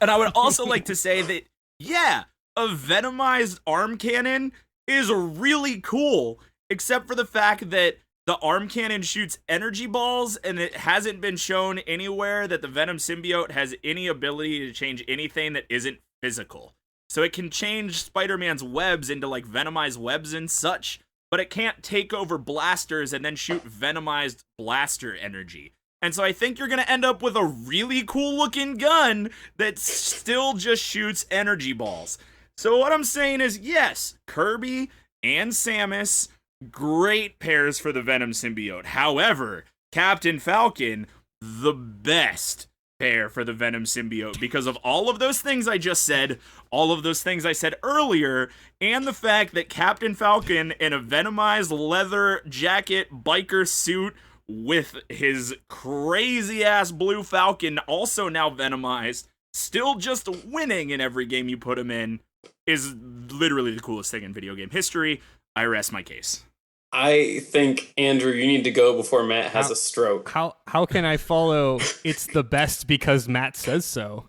And I would also like to say that, yeah, a venomized arm cannon is really cool, except for the fact that the arm cannon shoots energy balls, and it hasn't been shown anywhere that the Venom symbiote has any ability to change anything that isn't physical. So it can change Spider-Man's webs into like venomized webs and such. but it can't take over blasters and then shoot venomized blaster energy. And so I think you're going to end up with a really cool looking gun that still just shoots energy balls. So what I'm saying is, yes, Kirby and Samus, great pairs for the Venom symbiote. However, Captain Falcon, the best pair for the Venom symbiote because of all of those things I just said, all of those things I said earlier, and the fact that Captain Falcon in a venomized leather jacket biker suit with his crazy-ass blue Falcon, also now venomized, still just winning in every game you put him in, is literally the coolest thing in video game history. I rest my case. I think, Andrew, you need to go before Matt has a stroke. How can I follow it's the best because Matt says so?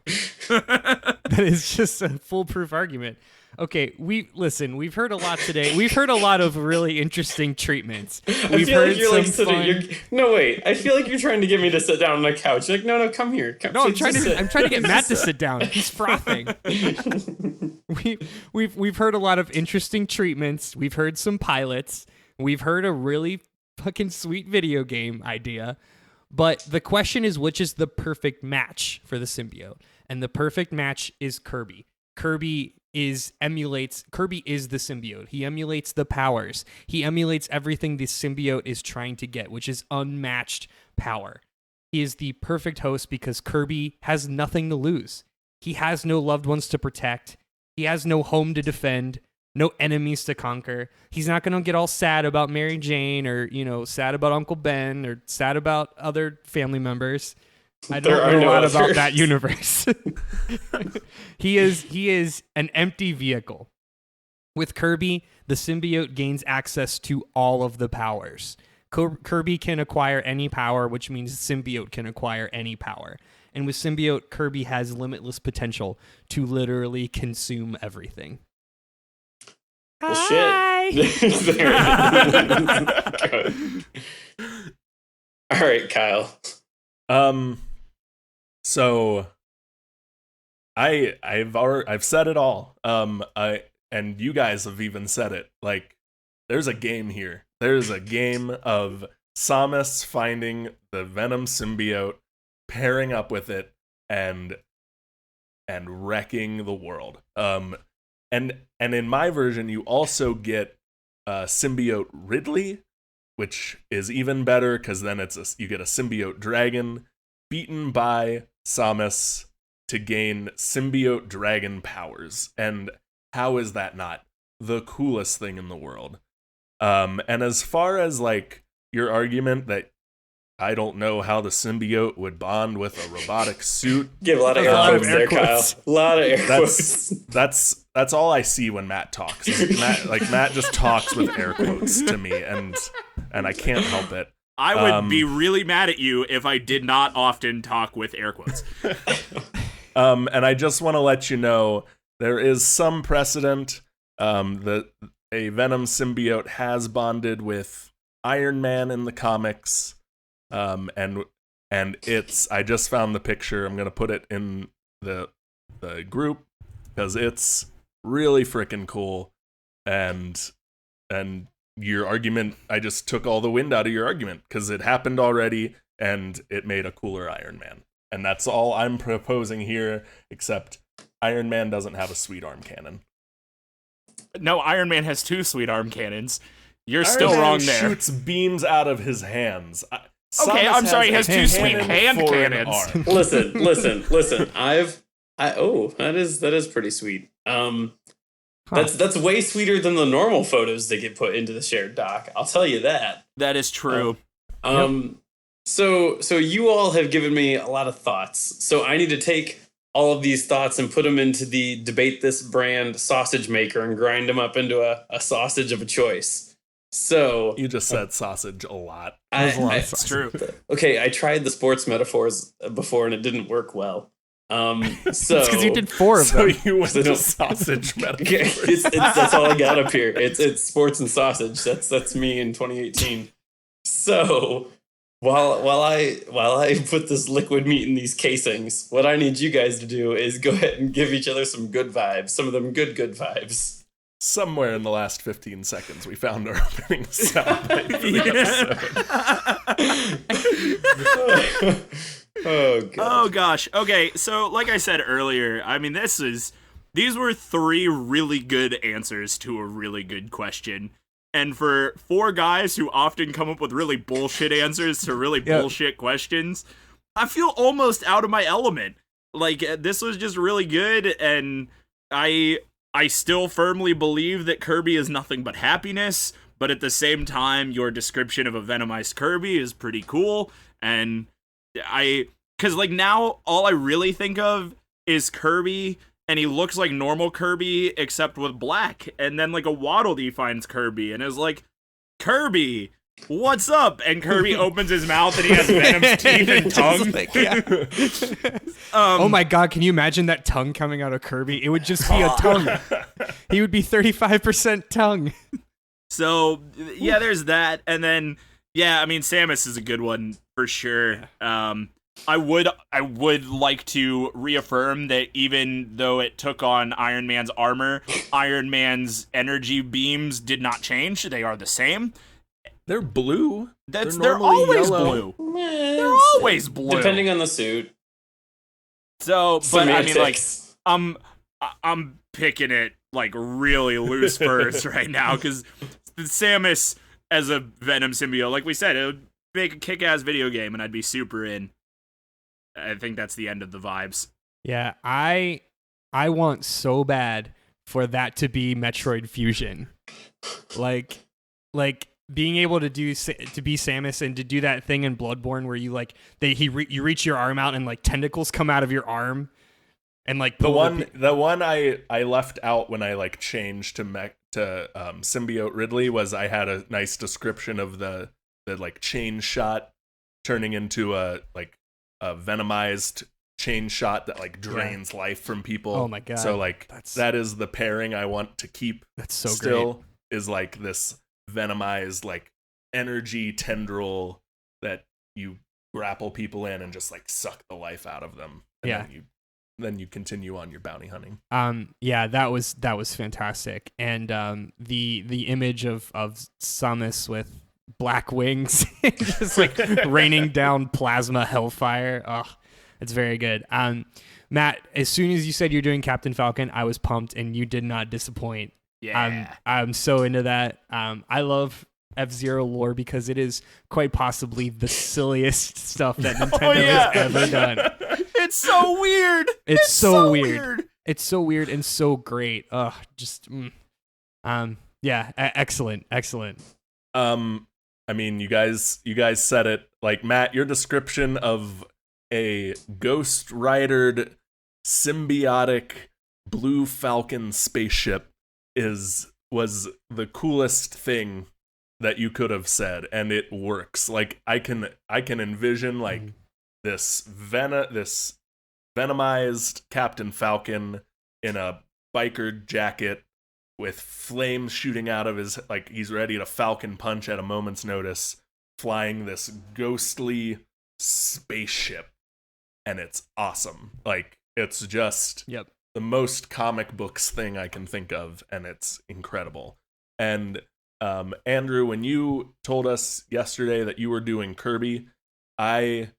That is just a foolproof argument. Okay, we've heard a lot today. We've heard a lot of really interesting treatments. We've heard No, wait. I feel like you're trying to get me to sit down on the couch. Like, no, come here. No, I'm trying to get Matt to sit down. He's frothing. We've heard a lot of interesting treatments. We've heard some pilots. We've heard a really fucking sweet video game idea. But the question is, which is the perfect match for the symbiote? And the perfect match is Kirby. Kirby is the symbiote. He emulates the powers. He emulates everything the symbiote is trying to get, which is unmatched power. He is the perfect host because Kirby has nothing to lose. He has no loved ones to protect. He has no home to defend, no enemies to conquer. He's not going to get all sad about Mary Jane or, sad about Uncle Ben or sad about other family members. I don't know a lot about that universe. He is an empty vehicle. With Kirby, the symbiote gains access to all of the powers. Kirby can acquire any power, which means symbiote can acquire any power. And with symbiote, Kirby has limitless potential to literally consume everything. Well, shit. All right, Kyle. So I've said it all. And you guys have even said it. Like, there's a game here. There's a game of Samus finding the Venom symbiote, pairing up with it, and wrecking the world. And in my version, you also get symbiote Ridley, which is even better because then you get a symbiote dragon beaten by Samus to gain symbiote dragon powers. And how is that not the coolest thing in the world? And as far as like your argument that I don't know how the symbiote would bond with a robotic suit. Give a lot of air quotes there, Kyle. A lot of air quotes. That's all I see when Matt talks. Matt just talks with air quotes to me, and I can't help it. I would be really mad at you if I did not often talk with air quotes. And I just want to let you know there is some precedent that a Venom symbiote has bonded with Iron Man in the comics. And I just found the picture. I'm gonna put it in the group because it's really freaking cool. And your argument, I just took all the wind out of your argument because it happened already and it made a cooler Iron Man. And that's all I'm proposing here, except Iron Man doesn't have a sweet arm cannon. No, Iron Man has 2 sweet arm cannons. You're Iron still Man that shoots beams out of his hands. Okay, I'm sorry, he has 2 sweet cannon hand for an cannons. arm. Listen. That is pretty sweet. That's way sweeter than the normal photos that get put into the shared doc. I'll tell you that. That is true. So you all have given me a lot of thoughts. So I need to take all of these thoughts and put them into the debate this brand sausage maker and grind them up into a sausage of a choice. So you just said sausage a lot. It's true. Okay, I tried the sports metaphors before and it didn't work well. So it's because you did 4 of them. So you went to sausage metaphors. That's all I got up here. It's sports and sausage. That's me in 2018. So while I put this liquid meat in these casings, what I need you guys to do is go ahead and give each other some good vibes. Some of them good vibes. somewhere in the last 15 seconds, we found our opening soundbite for the episode. Oh gosh. Okay, so like I said earlier, I mean, these were 3 really good answers to a really good question. And for 4 guys who often come up with really bullshit answers to really bullshit questions, I feel almost out of my element. Like, this was just really good, and I still firmly believe that Kirby is nothing but happiness, but at the same time, your description of a Venomized Kirby is pretty cool, and because, like, now all I really think of is Kirby, and he looks like normal Kirby, except with black, and then, like, a Waddle Dee finds Kirby, and is like, Kirby, what's up? And Kirby opens his mouth, and he has Venom's teeth and tongue. Like, oh my god, can you imagine that tongue coming out of Kirby? It would just be a tongue. He would be 35% tongue. So, yeah, there's that. And then, yeah, I mean, Samus is a good one for sure. I would like to reaffirm that even though it took on Iron Man's armor, Iron Man's energy beams did not change. They are the same. They're blue. They're always yellow. blue. They're always blue. Depending on the suit. So, but I mean, like, Semantics. I'm picking it like really loose first right now because Samus as a Venom symbiote, like we said, it would make a kick-ass video game, and I'd be super in. I think that's the end of the vibes. Yeah, I want so bad for that to be Metroid Fusion, like being able to be Samus and to do that thing in Bloodborne where you like you reach your arm out and like tentacles come out of your arm, and like the one I left out when I like changed to symbiote Ridley was I had a nice description of the like chain shot turning into a venomized chain shot that like drains life from people. Oh my god! So like that is the pairing I want to keep. That's so still great. Is like this venomized like energy tendril that you grapple people in and just like suck the life out of them. And then you continue on your bounty hunting. Yeah, that was fantastic. And the image of Samus with black wings just like raining down plasma hellfire. Oh, it's very good. Matt, as soon as you said you're doing Captain Falcon, I was pumped, and you did not disappoint. Yeah. I'm so into that. I love F-Zero lore because it is quite possibly the silliest stuff that Nintendo has ever done. It's so weird. It's so weird. It's so weird and so great. Excellent. I mean, you guys said it. Like, Matt, your description of a ghost ridered symbiotic blue Falcon spaceship was the coolest thing that you could have said, and it works. Like, I can envision like this venomized Captain Falcon in a biker jacket with flames shooting out of his, like he's ready to Falcon punch at a moment's notice, flying this ghostly spaceship, and it's awesome. Like, it's just the most comic books thing I can think of, and it's incredible. And Andrew, when you told us yesterday that you were doing Kirby, I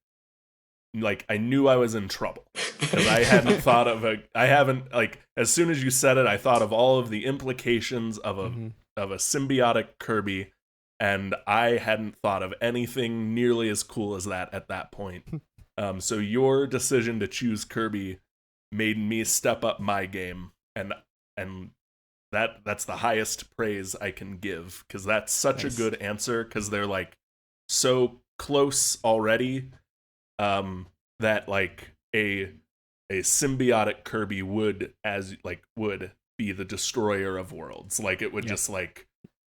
knew I was in trouble because I haven't as soon as you said it, I thought of all of the implications of a symbiotic Kirby, and I hadn't thought of anything nearly as cool as that at that point. So your decision to choose Kirby made me step up my game, and that's the highest praise I can give, because that's such a good answer, because they're like so close already. That like a symbiotic Kirby would be the destroyer of worlds. Like, it would just like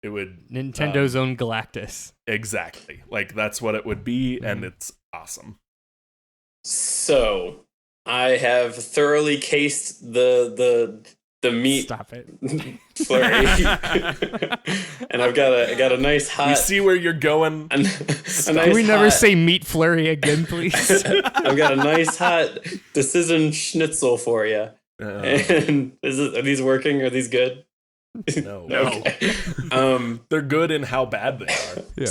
it would Nintendo's own Galactus. Exactly. Like, that's what it would be, and it's awesome. So I have thoroughly cased the meat. Stop it. Flurry. And I got a nice hot. We see where you're going. Can we never say meat flurry again, please? I've got a nice hot decision schnitzel for you. And are these working? Are these good? No. Okay. They're good in how bad they are. Yeah.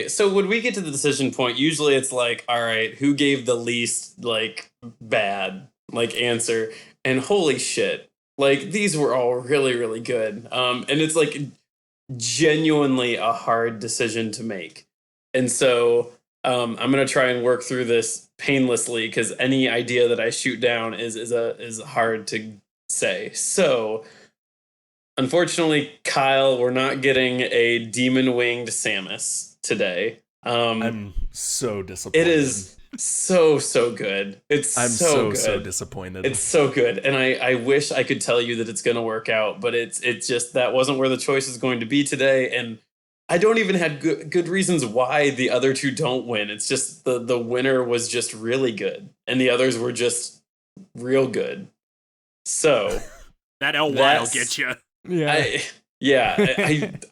So when we get to the decision point, usually it's like, all right, who gave the least like bad like answer? And holy shit, like these were all really, really good. And it's like genuinely a hard decision to make. And so I'm gonna try and work through this painlessly because any idea that I shoot down is hard to say. So unfortunately, Kyle, we're not getting a demon-winged Samus today. I'm so disappointed. It is so good. I'm so disappointed. It's so good, and I wish I could tell you that it's going to work out, but it's just that wasn't where the choice is going to be today, and I don't even have good reasons why the other two don't win. It's just the winner was just really good, and the others were just real good. So that LY will get you. Yeah.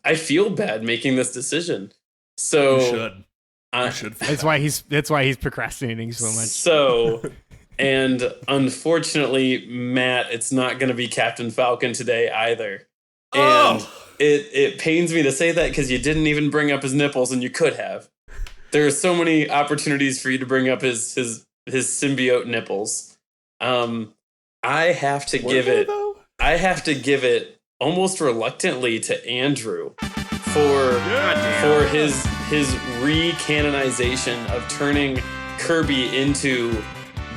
I feel bad making this decision. So you should. That's why he's procrastinating so much. So, and unfortunately, Matt, it's not going to be Captain Falcon today either. And it pains me to say that because you didn't even bring up his nipples, and you could have. There are so many opportunities for you to bring up his symbiote nipples. I have to give it almost reluctantly to Andrew for his recanonization of turning Kirby into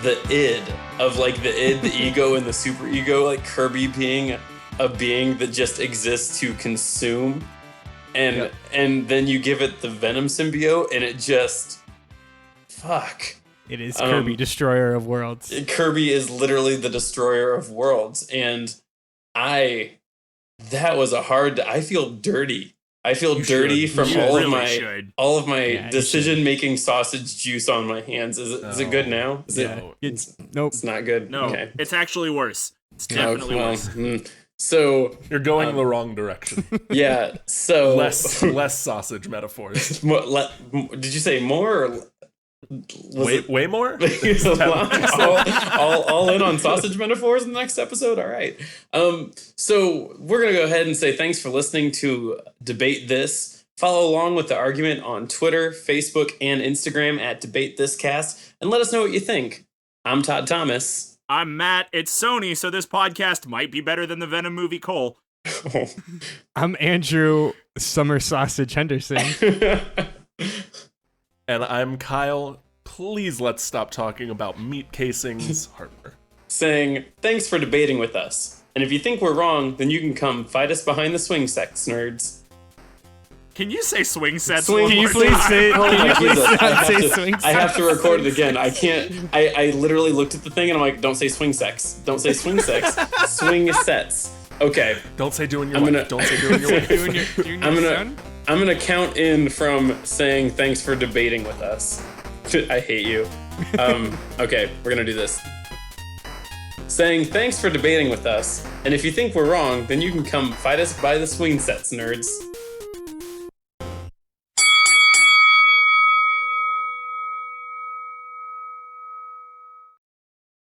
the id of like the id, the ego, and the super ego, like Kirby being a being that just exists to consume, and then you give it the Venom symbiote, and it just fuck. It is Kirby, destroyer of worlds. Kirby is literally the destroyer of worlds, and that was I feel dirty. I feel dirty from all of my decision-making sausage juice on my hands. Is it good now? Nope. It's not good. No, okay. It's actually worse. It's definitely worse. So you're going the wrong direction. Yeah. So less sausage metaphors. Did you say more? Or way more? all in on sausage metaphors in the next episode? All right. So we're going to go ahead and say thanks for listening to Debate This. Follow along with the argument on Twitter, Facebook, and Instagram at DebateThisCast, and let us know what you think. I'm Todd Thomas. I'm Matt. It's Sony, so this podcast might be better than the Venom movie Cole. I'm Andrew Summer Sausage Henderson. And I'm Kyle. Please let's stop talking about meat casings, Harper. Saying, thanks for debating with us. And if you think we're wrong, then you can come fight us behind the swing sets, nerds. Can you say swing sets? Can you please say swing sets? I have to record it again. I can't. I literally looked at the thing and I'm like, don't say swing sex. Don't say swing sex. Swing sets. Okay. Don't say doing your wife. Don't say doing your wife. I'm gonna count in from saying thanks for debating with us. I hate you. Okay, we're gonna do this. Saying thanks for debating with us, and if you think we're wrong, then you can come fight us by the swing sets, nerds.